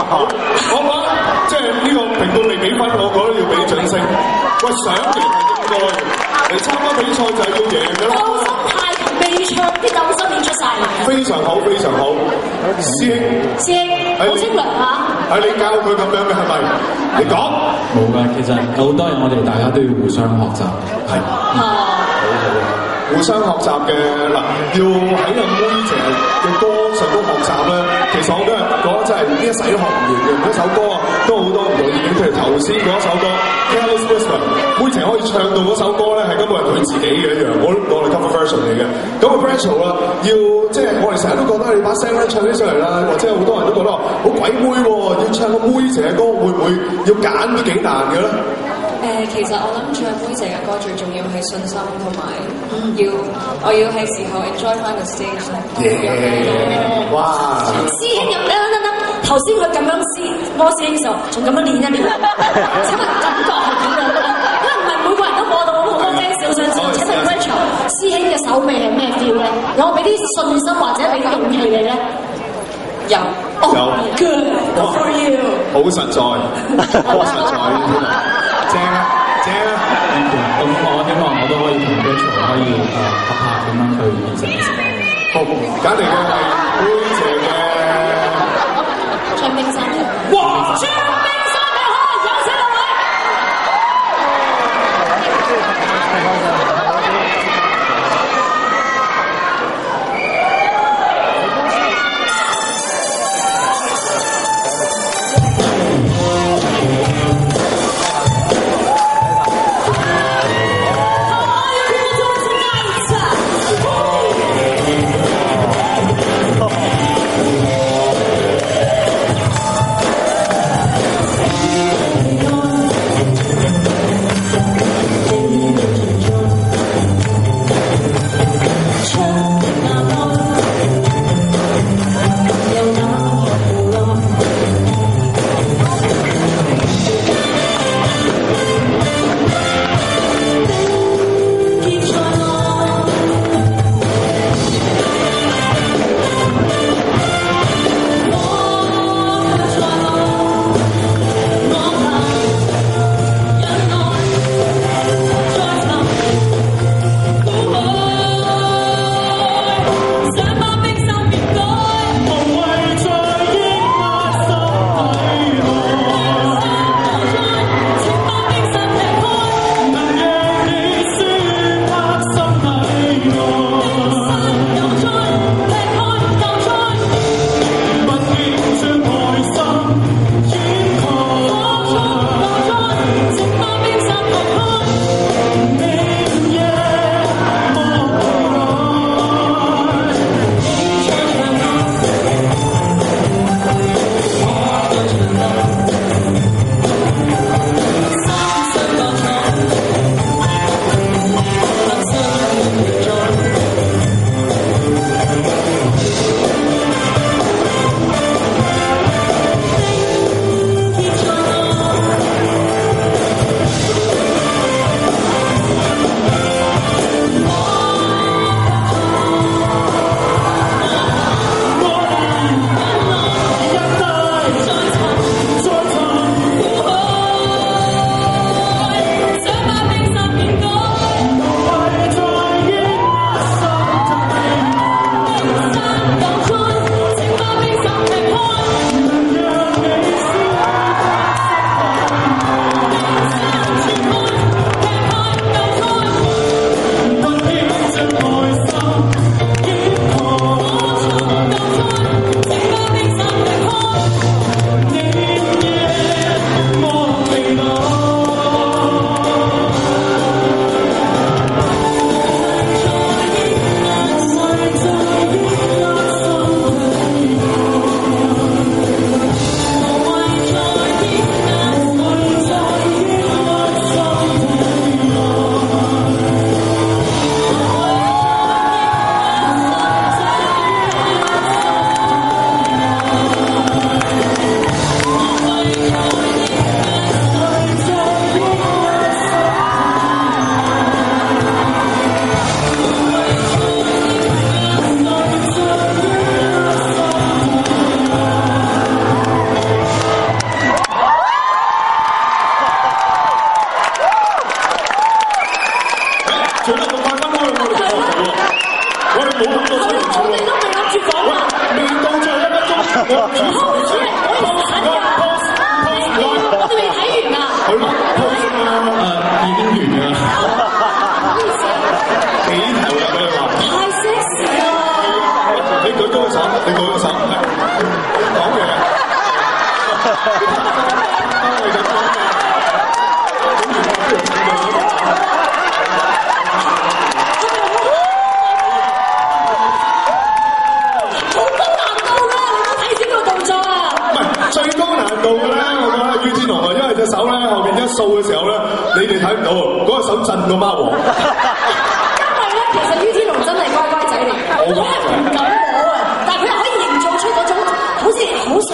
我覺得即係呢個評判未俾分，我覺得要俾掌聲。喂，想贏係應該，嚟參加比賽就係要贏㗎啦。鬥心太強，未唱啲鬥心已出晒嚟。非常好，非常好，師兄，好清涼嚇。係你教佢咁樣嘅係咪？你講冇㗎，其實好多嘢我哋大家都要互相學習，係。互相學習嘅嗱，要喺個妹姐嘅歌上高學習咧，其實我都係覺得真係呢一世都學唔完嘅。每一首歌啊，都好多唔同意見。譬如頭先嗰一首歌《Careless Whisper》，妹姐可以唱到嗰首歌咧，係根本係佢自己嘅一樣。我哋 cover version 嚟嘅。咁啊 Rachel 啦，要即係我哋成日都覺得你把聲咧唱起上嚟啦，或者好多人都覺得好鬼妹喎，要唱個妹姐嘅歌，會唔會要揀都幾難嘅咧？其實我諗唱妹姐嘅歌最重要係信心同埋我要係時候 enjoy 翻個 stage 咧。哇！師兄入頭先佢咁樣摸師兄嘅時候，仲咁樣練一練，請問感覺係點樣咧？因為唔係每個人都摸到好多 fans 好想知。請問 Rachel 師兄嘅手尾係咩 feel 咧？有冇俾啲信心或者俾啲勇氣你咧？有。Good for you。好實在，好實在。正啊！咁我希望我都可以同 Rachel 可以合拍咁樣去完成嘅時候。好，揀嚟嘅係妹姐嘅唱冰山。哇！唱冰山嘅好，有請兩位。我哋未睇完啊！已經完㗎啦。幾頭啊！佢哋話太 sexy 啦！你舉高個手，你舉個手，講嘢。最高難度嘅咧，我覺得係于天龍啊，因為隻手咧後邊一掃嘅時候咧，你哋睇唔到，嗰個手震到貓王。因為咧，其實于天龍真係乖乖仔嚟嘅，我係唔敢摸啊，但係佢又可以營造出嗰種好似好想